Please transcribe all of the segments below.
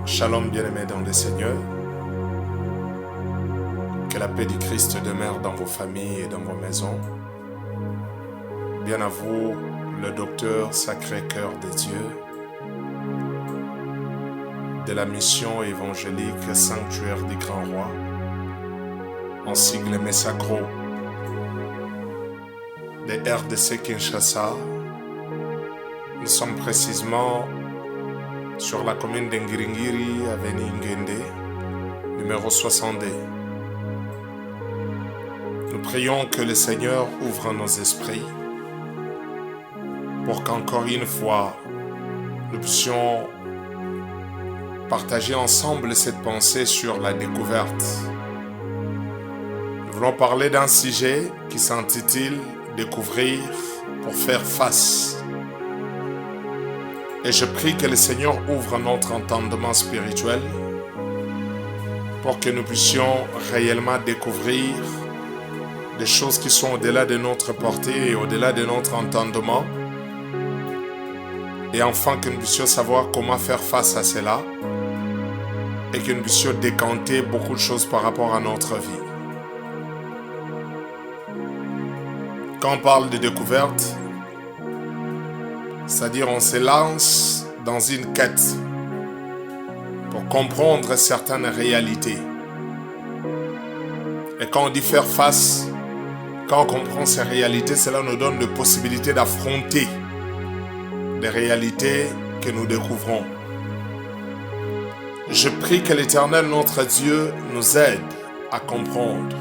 Shalom bien-aimés dans le Seigneur. Que la paix du Christ demeure dans vos familles et dans vos maisons. Bien à vous, le docteur Sacré-Cœur de Dieu, de la mission évangélique Sanctuaire du Grand Roi, en sigle Messagro, de RDC Kinshasa. Nous sommes précisément sur la commune d'Ngiringiri, avenue Ngende, numéro 62. Nous prions que le Seigneur ouvre nos esprits pour qu'encore une fois, nous puissions partager ensemble cette pensée sur la découverte. Nous voulons parler d'un sujet qui s'intitule « Découvrir pour faire face ». Et je prie que le Seigneur ouvre notre entendement spirituel pour que nous puissions réellement découvrir des choses qui sont au-delà de notre portée et au-delà de notre entendement. Et enfin que nous puissions savoir comment faire face à cela et que nous puissions décanter beaucoup de choses par rapport à notre vie. Quand on parle de découverte, c'est-à-dire on se lance dans une quête pour comprendre certaines réalités. Et quand on dit faire face, quand on comprend ces réalités, cela nous donne la possibilité d'affronter des réalités que nous découvrons. Je prie que l'Éternel, notre Dieu, nous aide à comprendre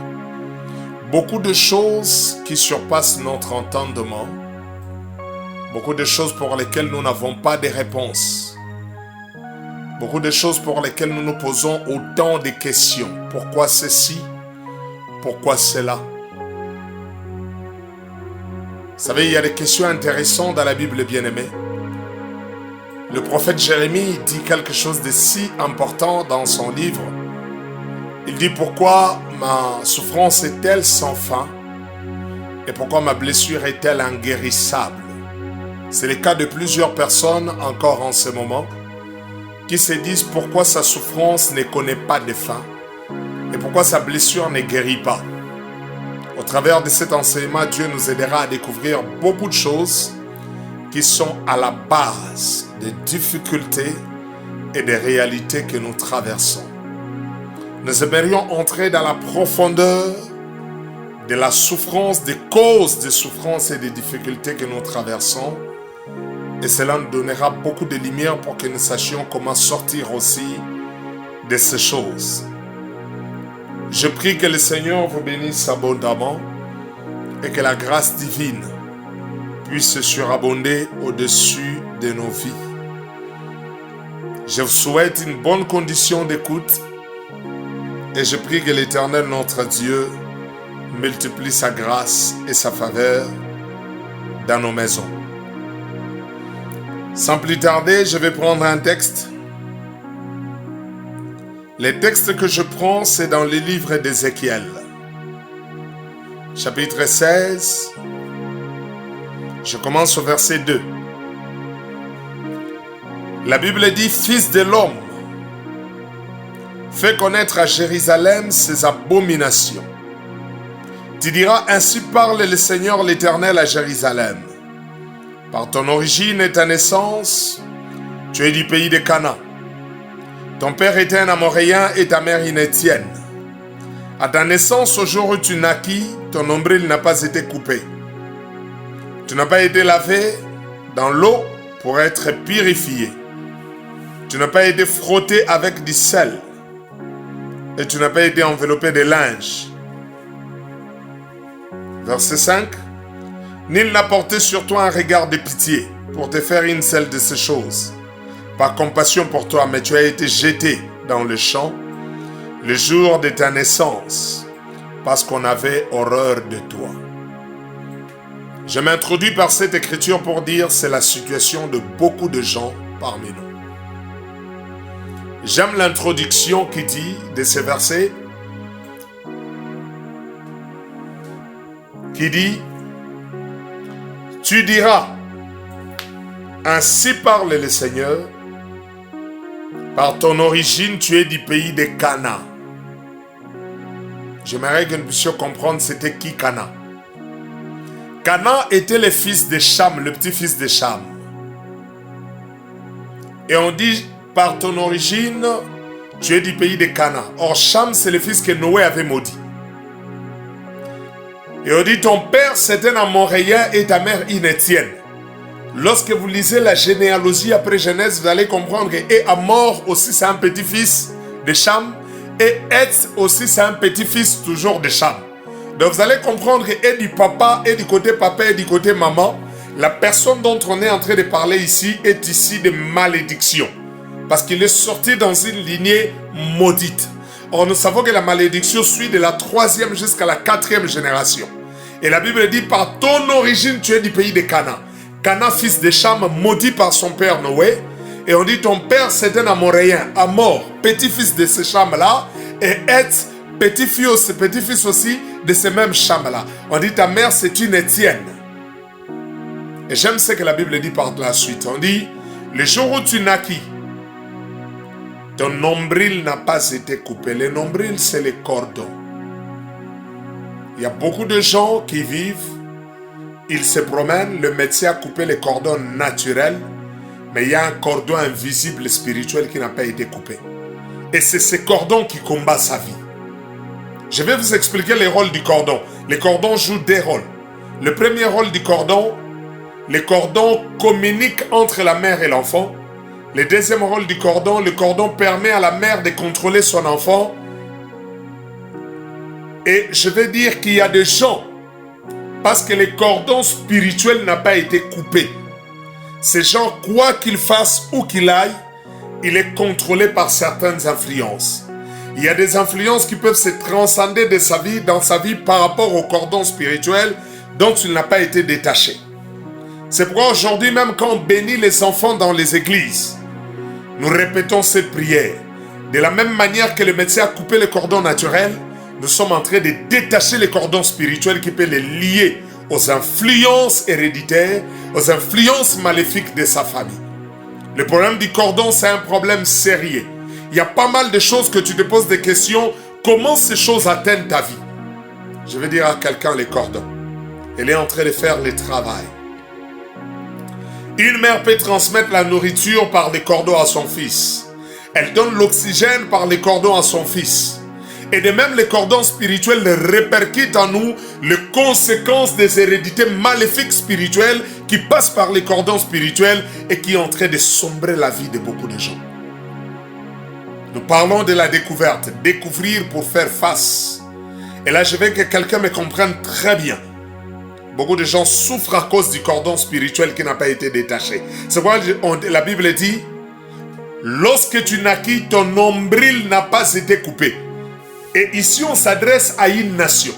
beaucoup de choses qui surpassent notre entendement, beaucoup de choses pour lesquelles nous n'avons pas de réponses, beaucoup de choses pour lesquelles nous nous posons autant de questions. Pourquoi ceci? Pourquoi cela? Vous savez, il y a des questions intéressantes dans la Bible, bien-aimée. Le prophète Jérémie dit quelque chose de si important dans son livre. Il dit pourquoi ma souffrance est-elle sans fin et pourquoi ma blessure est-elle inguérissable. C'est le cas de plusieurs personnes encore en ce moment qui se disent pourquoi sa souffrance ne connaît pas de fin et pourquoi sa blessure ne guérit pas. Au travers de cet enseignement, Dieu nous aidera à découvrir beaucoup de choses qui sont à la base des difficultés et des réalités que nous traversons. Nous aimerions entrer dans la profondeur de la souffrance, des causes de souffrance et des difficultés que nous traversons. Et cela nous donnera beaucoup de lumière pour que nous sachions comment sortir aussi de ces choses. Je prie que le Seigneur vous bénisse abondamment et que la grâce divine puisse surabonder au-dessus de nos vies. Je vous souhaite une bonne condition d'écoute et je prie que l'Éternel, notre Dieu, multiplie sa grâce et sa faveur dans nos maisons. Sans plus tarder, je vais prendre un texte. Le texte que je prends, c'est dans le livre d'Ézéchiel, chapitre 16. Je commence au verset 2. La Bible dit « Fils de l'homme, fais connaître à Jérusalem ses abominations. Tu diras, ainsi parle le Seigneur l'Éternel à Jérusalem. Par ton origine et ta naissance, tu es du pays de Canaan. Ton père était un Amoréen et ta mère une Étienne. À ta naissance, au jour où tu naquis, ton nombril n'a pas été coupé. Tu n'as pas été lavé dans l'eau pour être purifié. Tu n'as pas été frotté avec du sel. Et tu n'as pas été enveloppé de linge. Verset 5. Nul n'a porté sur toi un regard de pitié pour te faire une seule de ces choses. Par compassion pour toi, mais tu as été jeté dans le champ le jour de ta naissance, parce qu'on avait horreur de toi. Je m'introduis par cette écriture pour dire c'est la situation de beaucoup de gens parmi nous. J'aime l'introduction qui dit de ces versets, qui dit « Tu diras, ainsi parle le Seigneur, Par ton origine, tu es du pays de Cana. J'aimerais que nous puissions comprendre c'était qui Cana. Cana était le fils de Cham, le petit-fils de Cham. Et on dit, par ton origine, tu es du pays de Cana. Or, Cham, c'est le fils que Noé avait maudit. Et on dit, ton père, c'est un Amoréen et ta mère, une Étienne. Lorsque vous lisez la généalogie après Genèse, vous allez comprendre que Amor aussi, c'est un petit-fils de Cham. Et Etz aussi, c'est un petit-fils toujours de Cham. Donc, vous allez comprendre que et du papa, et du côté papa, et du côté maman, la personne dont on est en train de parler ici est ici de malédiction. Parce qu'il est sorti dans une lignée maudite. Or, nous savons que la malédiction suit de la 3e jusqu'à la 4e génération. Et la Bible dit, par ton origine, tu es du pays de Cana. Cana, fils de Cham, maudit par son père Noé. Et on dit, ton père, c'est un Amoréen, Amor, petit-fils de ce Cham-là. Et Etz, petit-fils aussi de ce même Cham-là. On dit, ta mère, c'est une Étienne. Et j'aime ce que la Bible dit par la suite. On dit, le jour où tu naquis, ton nombril n'a pas été coupé. Le nombril, c'est le cordon. Il y a beaucoup de gens qui vivent, ils se promènent, le médecin a coupé le cordon naturel, mais il y a un cordon invisible spirituel qui n'a pas été coupé. Et c'est ce cordon qui combat sa vie. Je vais vous expliquer les rôles du cordon. Le cordon joue des rôles. Le premier rôle du cordon, le cordon communique entre la mère et l'enfant. Le deuxième rôle du cordon, le cordon permet à la mère de contrôler son enfant. Et je vais dire qu'il y a des gens, parce que le cordon spirituel n'a pas été coupé. Ces gens, quoi qu'ils fassent, où qu'il aille, il est contrôlé par certaines influences. Il y a des influences qui peuvent se transcender de sa vie, dans sa vie par rapport au cordon spirituel dont il n'a pas été détaché. C'est pourquoi aujourd'hui, même quand on bénit les enfants dans les églises, nous répétons cette prière. De la même manière que le médecin a coupé le cordon naturel, nous sommes en train de détacher les cordons spirituels qui peuvent les lier aux influences héréditaires, aux influences maléfiques de sa famille. Le problème du cordon, c'est un problème sérieux. Il y a pas mal de choses que tu te poses des questions. Comment ces choses atteignent ta vie? Je vais dire à quelqu'un les cordons. Elle est en train de faire le travail. Une mère peut transmettre la nourriture par les cordons à son fils. Elle donne l'oxygène par les cordons à son fils. Et de même, les cordons spirituels répercutent en nous les conséquences des hérédités maléfiques spirituelles qui passent par les cordons spirituels et qui sont en train de sombrer la vie de beaucoup de gens. Nous parlons de la découverte, découvrir pour faire face. Et là, je veux que quelqu'un me comprenne très bien. Beaucoup de gens souffrent à cause du cordon spirituel qui n'a pas été détaché. C'est pourquoi la Bible dit, lorsque tu naquis, ton nombril n'a pas été coupé. Et ici, on s'adresse à une nation.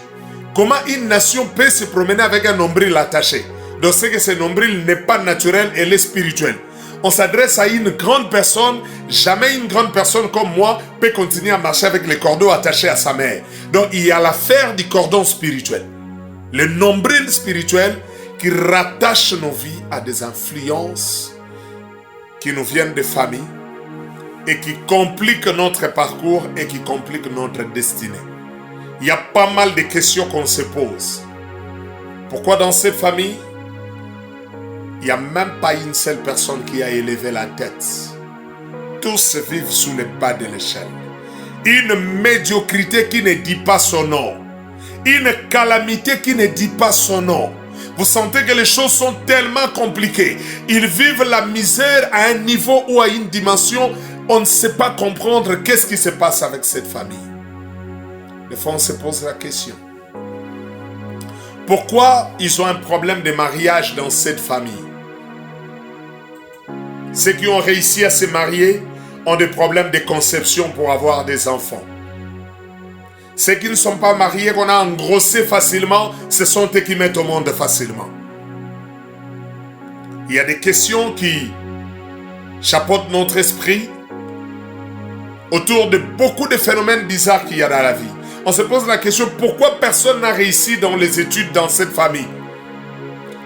Comment une nation peut se promener avec un nombril attaché? Donc, c'est que ce nombril n'est pas naturel, elle est spirituel. On s'adresse à une grande personne. Jamais une grande personne comme moi peut continuer à marcher avec les cordons attachés à sa mère. Donc, il y a l'affaire du cordon spirituel. Le nombril spirituel qui rattache nos vies à des influences qui nous viennent de famille et qui compliquent notre parcours et qui compliquent notre destinée. Il y a pas mal de questions qu'on se pose. Pourquoi dans cette famille, il n'y a même pas une seule personne qui a élevé la tête? Tous vivent sous le bas de l'échelle. Une médiocrité qui ne dit pas son nom. Une calamité qui ne dit pas son nom. Vous sentez que les choses sont tellement compliquées. Ils vivent la misère à un niveau ou à une dimension. On ne sait pas comprendre qu'est-ce qui se passe avec cette famille. Des fois, on se pose la question. Pourquoi ils ont un problème de mariage dans cette famille? Ceux qui ont réussi à se marier ont des problèmes de conception pour avoir des enfants. Ceux qui ne sont pas mariés, qu'on a engrossé facilement, ce sont eux qui mettent au monde facilement. Il y a des questions qui chapeautent notre esprit autour de beaucoup de phénomènes bizarres qu'il y a dans la vie. On se pose la question, pourquoi personne n'a réussi dans les études dans cette famille?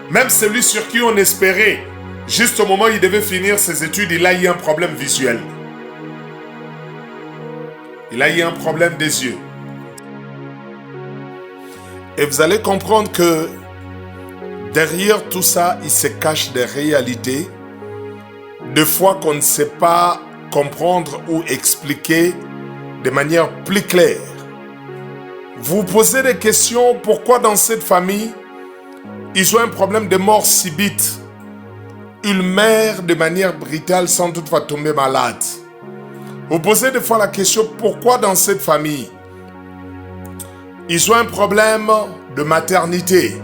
Même celui sur qui on espérait, juste au moment où il devait finir ses études, il a eu un problème visuel. Il a eu un problème des yeux. Et vous allez comprendre que derrière tout ça, il se cache des réalités, des fois qu'on ne sait pas comprendre ou expliquer de manière plus claire. Vous posez des questions, pourquoi dans cette famille, ils ont un problème de mort subite. Ils meurent de manière brutale sans toutefois tomber malade. Vous posez des fois la question, pourquoi dans cette famille, ils ont un problème de maternité.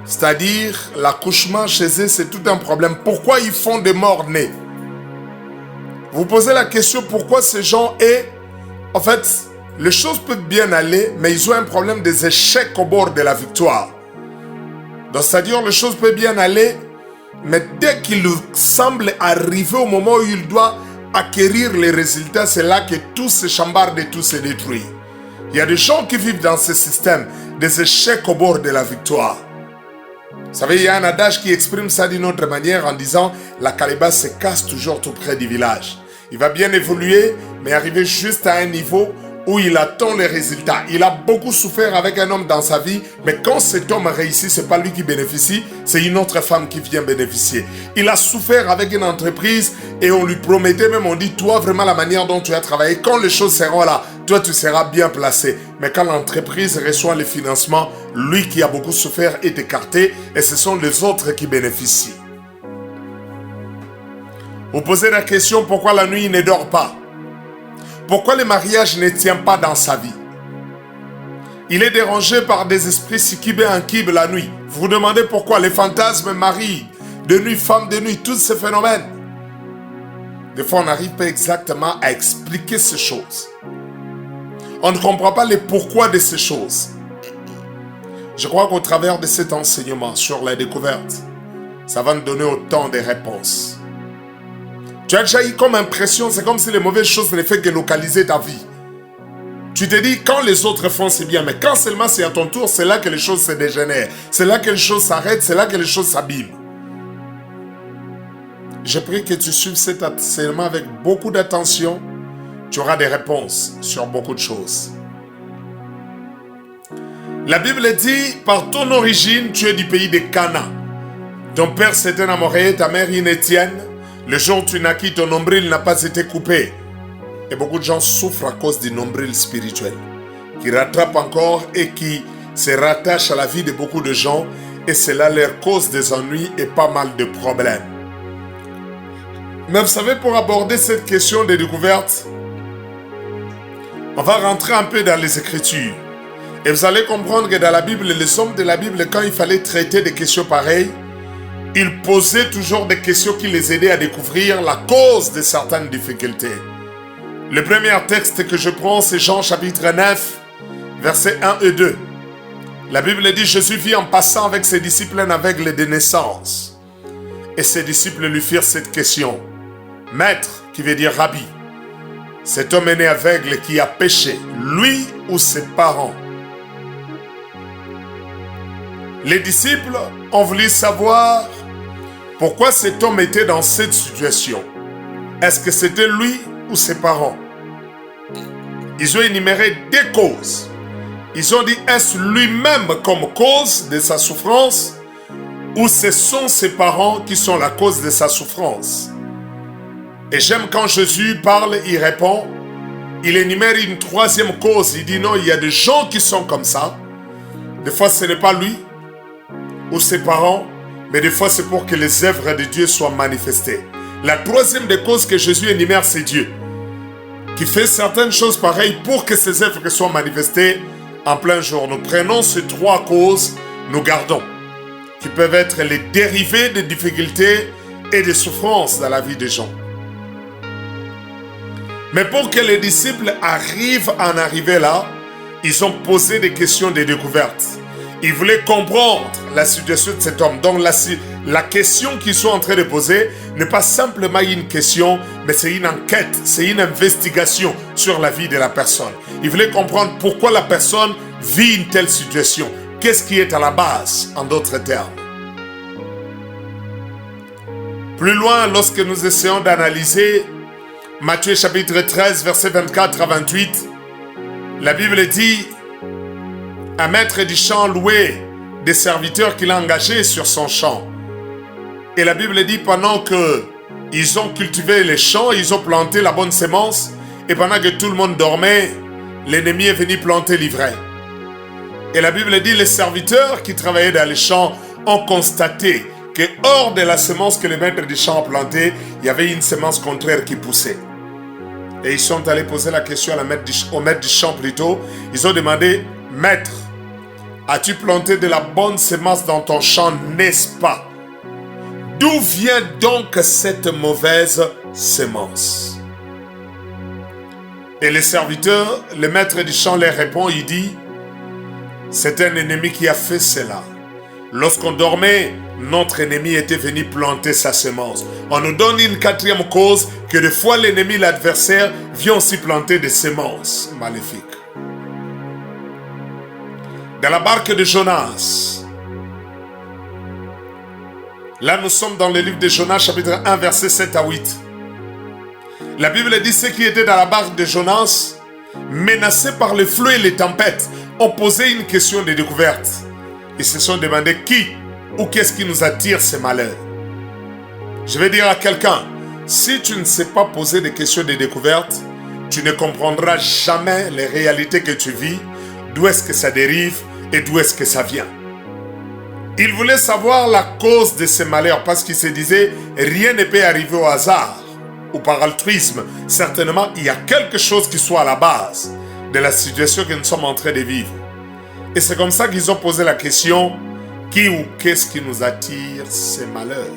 C'est-à-dire, l'accouchement chez eux, c'est tout un problème. Pourquoi ils font des morts-nés? Vous posez la question, pourquoi ces gens en fait, les choses peuvent bien aller, mais ils ont un problème des échecs au bord de la victoire. Donc, c'est-à-dire, les choses peuvent bien aller, mais dès qu'il semble arriver au moment où il doit acquérir les résultats, c'est là que tout se chambarde et tout se détruit. Il y a des gens qui vivent dans ce système, des échecs au bord de la victoire. Vous savez, il y a un adage qui exprime ça d'une autre manière en disant « La calebasse se casse toujours tout près du village ». Il va bien évoluer, mais arriver juste à un niveau où il attend les résultats. Il a beaucoup souffert avec un homme dans sa vie, mais quand cet homme réussit, ce n'est pas lui qui bénéficie, c'est une autre femme qui vient bénéficier. Il a souffert avec une entreprise et on lui promettait même, on dit, toi vraiment la manière dont tu as travaillé, quand les choses seront là, toi tu seras bien placé. Mais quand l'entreprise reçoit le financement, lui qui a beaucoup souffert est écarté et ce sont les autres qui bénéficient. Vous posez la question, pourquoi la nuit il ne dort pas? Pourquoi le mariage ne tient pas dans sa vie? Il est dérangé par des esprits sikib et ankib la nuit. Vous vous demandez pourquoi les fantasmes, mari de nuit, femme de nuit, tous ces phénomènes. Des fois, on n'arrive pas exactement à expliquer ces choses. On ne comprend pas les pourquoi de ces choses. Je crois qu'au travers de cet enseignement sur la découverte, ça va nous donner autant de réponses. Tu as déjà eu comme impression, c'est comme si les mauvaises choses ne faisaient que localiser ta vie. Tu te dis, quand les autres font, c'est bien, mais quand seulement c'est à ton tour, c'est là que les choses se dégénèrent. C'est là que les choses s'arrêtent, c'est là que les choses s'abîment. Je prie que tu suives cet enseignement avec beaucoup d'attention. Tu auras des réponses sur beaucoup de choses. La Bible dit, par ton origine, tu es du pays de Cana. Ton père s'est un Amoréen, ta mère une Étienne. Le jour où tu naquis, ton nombril n'a pas été coupé. Et beaucoup de gens souffrent à cause du nombril spirituel, qui rattrape encore et qui se rattache à la vie de beaucoup de gens. Et cela leur cause des ennuis et pas mal de problèmes. Mais vous savez, pour aborder cette question de découverte, on va rentrer un peu dans les Écritures. Et vous allez comprendre que dans la Bible, les hommes de la Bible, quand il fallait traiter des questions pareilles, ils posaient toujours des questions qui les aidaient à découvrir la cause de certaines difficultés. Le premier texte que je prends, c'est Jean chapitre 9, versets 1 et 2. La Bible dit, Jésus vit en passant avec ses disciples un aveugle de naissance. Et ses disciples lui firent cette question. Maître, qui veut dire rabbi, cet homme est né aveugle qui a péché, lui ou ses parents? Les disciples ont voulu savoir pourquoi cet homme était dans cette situation. Est-ce que c'était lui ou ses parents? Ils ont énuméré des causes. Ils ont dit, est-ce lui-même comme cause de sa souffrance ou ce sont ses parents qui sont la cause de sa souffrance? Et j'aime quand Jésus parle, il répond, il énumère une troisième cause. Il dit non, il y a des gens qui sont comme ça. Des fois, ce n'est pas lui ou ses parents, mais des fois, c'est pour que les œuvres de Dieu soient manifestées. La troisième des causes que Jésus énumère, c'est Dieu, qui fait certaines choses pareilles pour que ces œuvres soient manifestées en plein jour. Nous prenons ces trois causes, nous gardons, qui peuvent être les dérivés des difficultés et des souffrances dans la vie des gens. Mais pour que les disciples arrivent à en arriver là, ils ont posé des questions de découverte. Ils voulaient comprendre la situation de cet homme. Donc la question qu'ils sont en train de poser n'est pas simplement une question, mais c'est une enquête, c'est une investigation sur la vie de la personne. Ils voulaient comprendre pourquoi la personne vit une telle situation. Qu'est-ce qui est à la base, en d'autres termes. Plus loin, lorsque nous essayons d'analyser Matthieu chapitre 13, versets 24 à 28, la Bible dit, un maître du champ louait des serviteurs qu'il a engagés sur son champ. Et la Bible dit, pendant que ils ont cultivé les champs, ils ont planté la bonne semence, et pendant que tout le monde dormait, l'ennemi est venu planter l'ivraie. Et la Bible dit, les serviteurs qui travaillaient dans les champs ont constaté que hors de la semence que le maître du champ a plantée, il y avait une semence contraire qui poussait. Et ils sont allés poser la question au maître du champ plutôt. Ils ont demandé, maître, as-tu planté de la bonne semence dans ton champ, n'est-ce pas? D'où vient donc cette mauvaise semence? Et les serviteurs, le maître du champ leur répond, il dit, c'est un ennemi qui a fait cela. Lorsqu'on dormait, notre ennemi était venu planter sa semence. On nous donne une quatrième cause, que des fois l'ennemi, l'adversaire, vient aussi planter des semences maléfiques. Dans la barque de Jonas, là nous sommes dans le livre de Jonas, chapitre 1, versets 7 à 8. La Bible dit, ceux qui étaient dans la barque de Jonas, menacés par les flots et les tempêtes, ont posé une question de découverte. Ils se sont demandé qui ou qu'est-ce qui nous attire ces malheurs. Je vais dire à quelqu'un, si tu ne sais pas poser des questions de découverte, tu ne comprendras jamais les réalités que tu vis, d'où est-ce que ça dérive et d'où est-ce que ça vient. Il voulait savoir la cause de ces malheurs parce qu'il se disait, rien ne peut arriver au hasard ou par altruisme. Certainement, il y a quelque chose qui soit à la base de la situation que nous sommes en train de vivre. Et c'est comme ça qu'ils ont posé la question, qui ou qu'est-ce qui nous attire ces malheurs?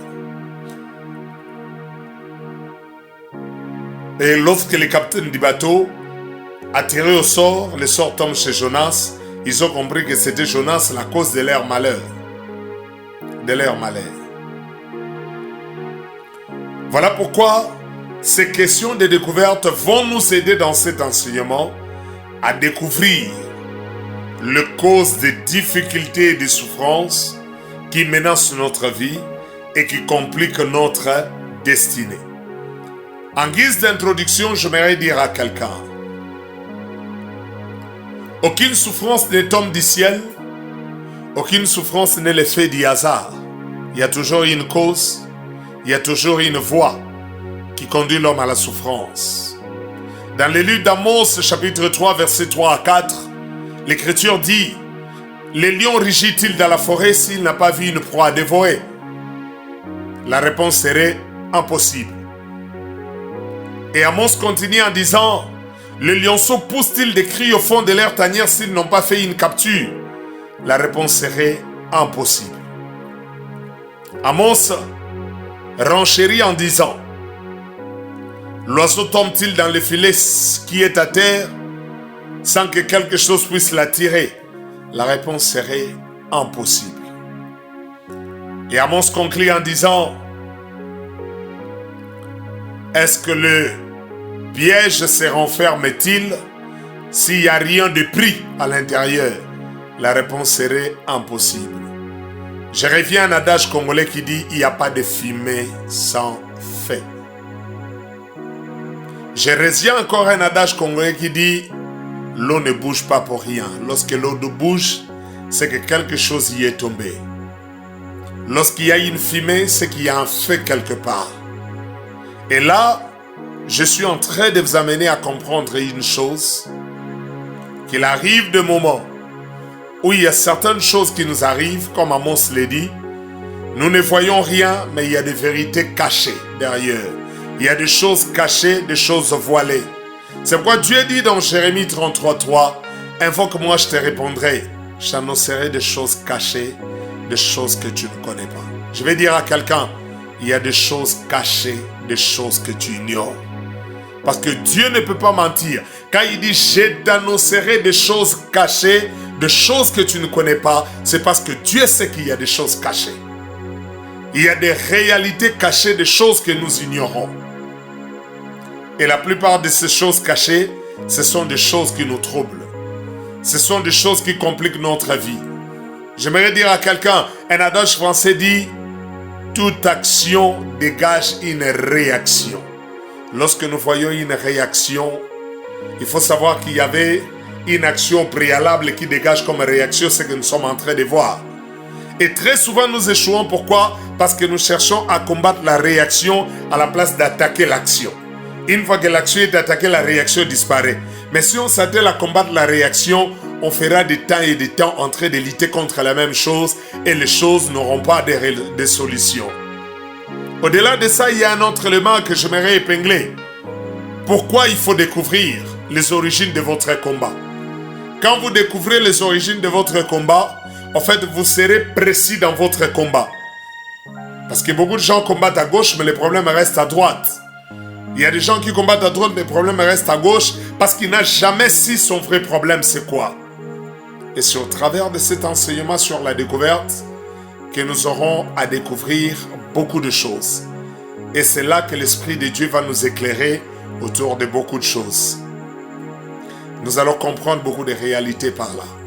Et lorsque les capitaines du bateau, attirés au sort, le sort tombe chez Jonas, ils ont compris que c'était Jonas la cause de leur malheur. De leur malheur. Voilà pourquoi ces questions de découverte vont nous aider dans cet enseignement à découvrir les causes des difficultés et des souffrances qui menacent notre vie et qui compliquent notre destinée. En guise d'introduction, j'aimerais dire à quelqu'un, aucune souffrance n'est tombe du ciel, aucune souffrance n'est l'effet du hasard. Il y a toujours une cause, il y a toujours une voie qui conduit l'homme à la souffrance. Dans le livre d'Amos, chapitre 3, versets 3 à 4, l'Écriture dit, « Les lions rugit-il dans la forêt s'il n'a pas vu une proie à dévorer ?» La réponse serait « impossible ». Et Amos continue en disant, « Les lionceaux poussent-ils des cris au fond de leur tanière s'ils n'ont pas fait une capture ?» La réponse serait « impossible ». Amos renchérit en disant, « L'oiseau tombe-t-il dans le filet qui est à terre sans que quelque chose puisse l'attirer? » La réponse serait impossible. Et Amos conclut en disant, est-ce que le piège se renferme-t-il s'il n'y a rien de pris à l'intérieur? La réponse serait impossible. Je reviens à un adage congolais qui dit, il n'y a pas de fumée sans feu. Je reviens encore à un adage congolais qui dit, l'eau ne bouge pas pour rien. Lorsque l'eau bouge, c'est que quelque chose y est tombé. Lorsqu'il y a une fumée, c'est qu'il y a un feu quelque part. Et là, je suis en train de vous amener à comprendre une chose, qu'il arrive des moments où il y a certaines choses qui nous arrivent, comme Amos l'a dit, nous ne voyons rien, mais il y a des vérités cachées derrière. Il y a des choses cachées, des choses voilées. C'est pourquoi Dieu dit dans Jérémie 33:3, « Invoque-moi, je te répondrai. Je t'annoncerai des choses cachées, des choses que tu ne connais pas. » Je vais dire à quelqu'un, il y a des choses cachées, des choses que tu ignores. Parce que Dieu ne peut pas mentir. Quand il dit, je t'annoncerai des choses cachées, des choses que tu ne connais pas, c'est parce que Dieu sait qu'il y a des choses cachées. Il y a des réalités cachées, des choses que nous ignorons. Et la plupart de ces choses cachées, ce sont des choses qui nous troublent. Ce sont des choses qui compliquent notre vie. J'aimerais dire à quelqu'un, un adage français dit, toute action dégage une réaction. lorsque nous voyons une réaction, il faut savoir qu'il y avait une action préalable qui dégage comme réaction ce que nous sommes en train de voir. Et très souvent nous échouons. Pourquoi? Parce que nous cherchons à combattre la réaction à la place d'attaquer l'action. Une fois que l'action est attaquée, la réaction disparaît. Mais si on s'attelle à combattre la réaction, on fera des temps et des temps en train de lutter contre la même chose et les choses n'auront pas de solution. Au-delà de ça, il y a un autre élément que j'aimerais épingler. Pourquoi il faut découvrir les origines de votre combat? Quand vous découvrez les origines de votre combat, en fait, vous serez précis dans votre combat. Parce que beaucoup de gens combattent à gauche, mais les problèmes restent à droite. Il y a des gens qui combattent à droite, mais les problèmes restent à gauche parce qu'ils n'ont jamais su son vrai problème, c'est quoi. Et c'est au travers de cet enseignement sur la découverte que nous aurons à découvrir beaucoup de choses. Et c'est là que l'Esprit de Dieu va nous éclairer autour de beaucoup de choses. Nous allons comprendre beaucoup de réalités par là.